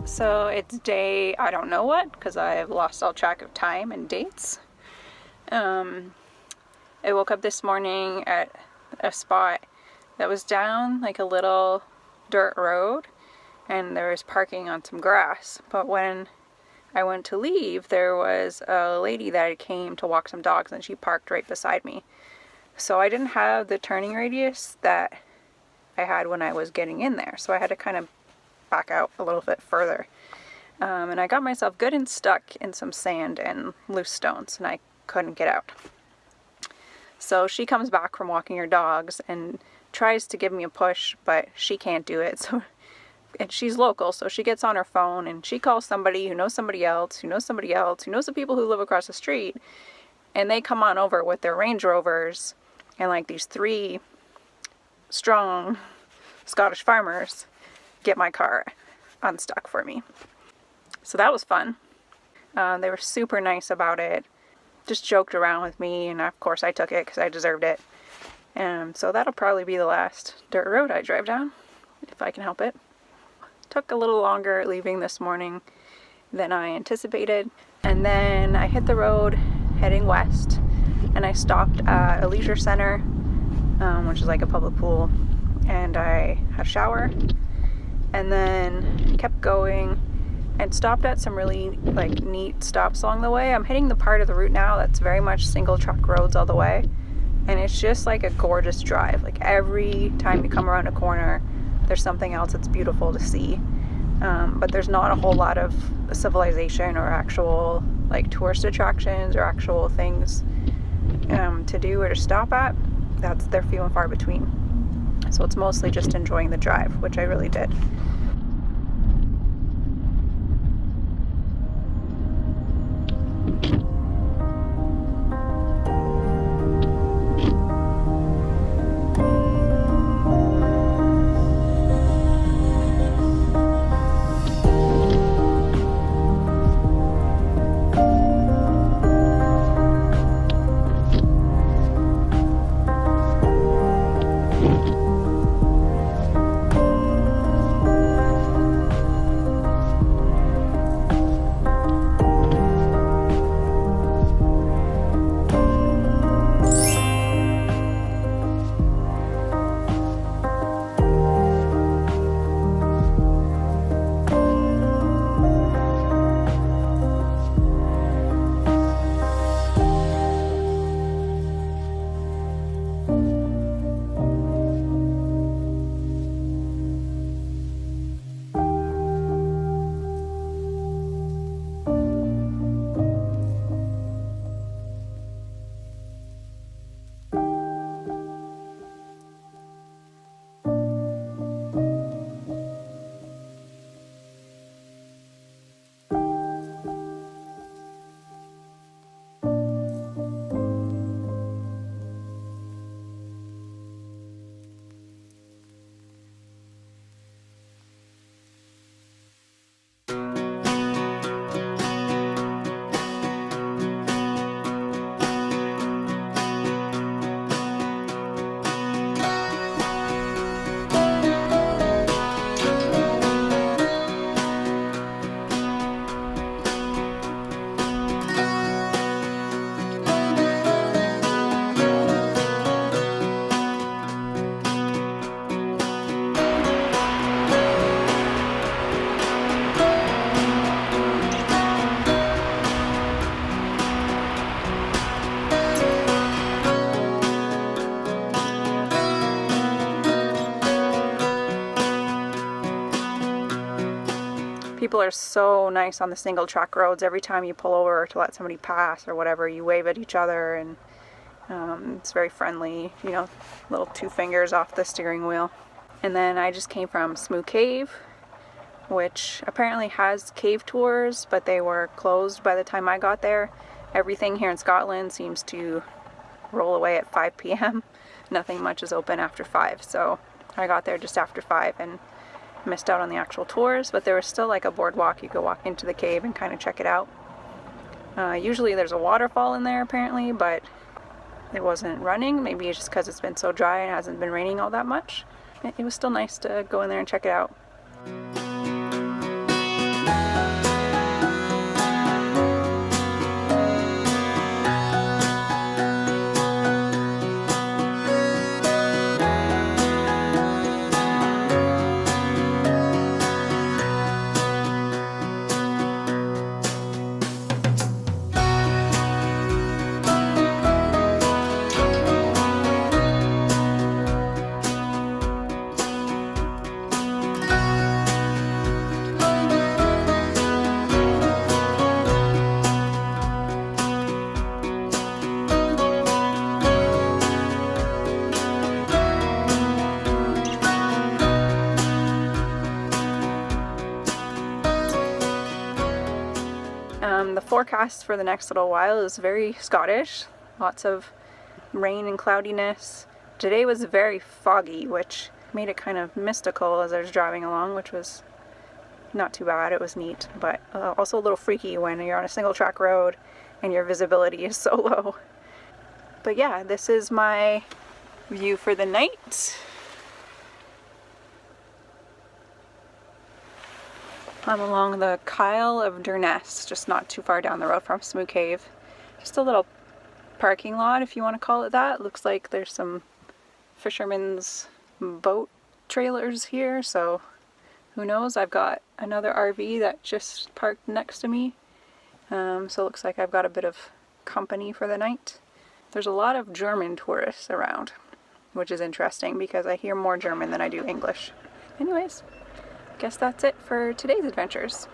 So it's day, I don't know what, because I've lost all track of time and dates. I woke up this morning at a spot that was down like a little dirt road, and there was parking on some grass. But when I went to leave, there was a lady that came to walk some dogs, and she parked right beside me. So I didn't have the turning radius that I had when I was getting in there, so I had to kind of back out a little bit further. And I got myself good and stuck in some sand and loose stones, and I couldn't get out. So she comes back from walking her dogs and tries to give me a push, but she can't do it. So, and she's local, so she gets on her phone and she calls somebody who knows somebody else, who knows somebody else, who knows the people who live across the street, and they come on over with their Range Rovers, and like these 3 strong Scottish farmers get my car unstuck for me. So that was fun. They were super nice about it, just joked around with me, and of course I took it because I deserved it. So that'll probably be the last dirt road I drive down, if I can help it. Took a little longer leaving this morning than I anticipated, and then I hit the road heading west, and I stopped at a leisure center, which is like a public pool, and I had a shower, and then kept going and stopped at some really like neat stops along the way. I'm hitting the part of the route now that's very much single track roads all the way, and it's just like a gorgeous drive. Like every time you come around a corner, there's something else that's beautiful to see, but there's not a whole lot of civilization or actual like tourist attractions or actual things to do or to stop at. They're few and far between. So it's mostly just enjoying the drive, which I really did. People are so nice on the single track roads. Every time you pull over to let somebody pass or whatever, you wave at each other, and it's very friendly, you know, little 2 fingers off the steering wheel. And then I just came from Smoo Cave, which apparently has cave tours, but they were closed by the time I got there. Everything here in Scotland seems to roll away at 5 p.m. Nothing much is open after 5, so I got there just after 5 and missed out on the actual tours, but there was still like a boardwalk. You could walk into the cave and kind of check it out. Usually there's a waterfall in there apparently, but it wasn't running. Maybe it's just because it's been so dry and hasn't been raining all that much. It was still nice to go in there and check it out. The forecast for the next little while is very Scottish. Lots of rain and cloudiness. Today was very foggy, which made it kind of mystical as I was driving along, which was not too bad. It was neat, but also a little freaky when you're on a single track road and your visibility is so low. But yeah, this is my view for the night. I'm along the Kyle of Dunnet, just not too far down the road from Smoo Cave. Just a little parking lot, if you want to call it that. Looks like there's some fishermen's boat trailers here, so who knows. I've got another RV that just parked next to me, so it looks like I've got a bit of company for the night. There's a lot of German tourists around, which is interesting because I hear more German than I do English. Anyways, I guess that's it for today's adventures.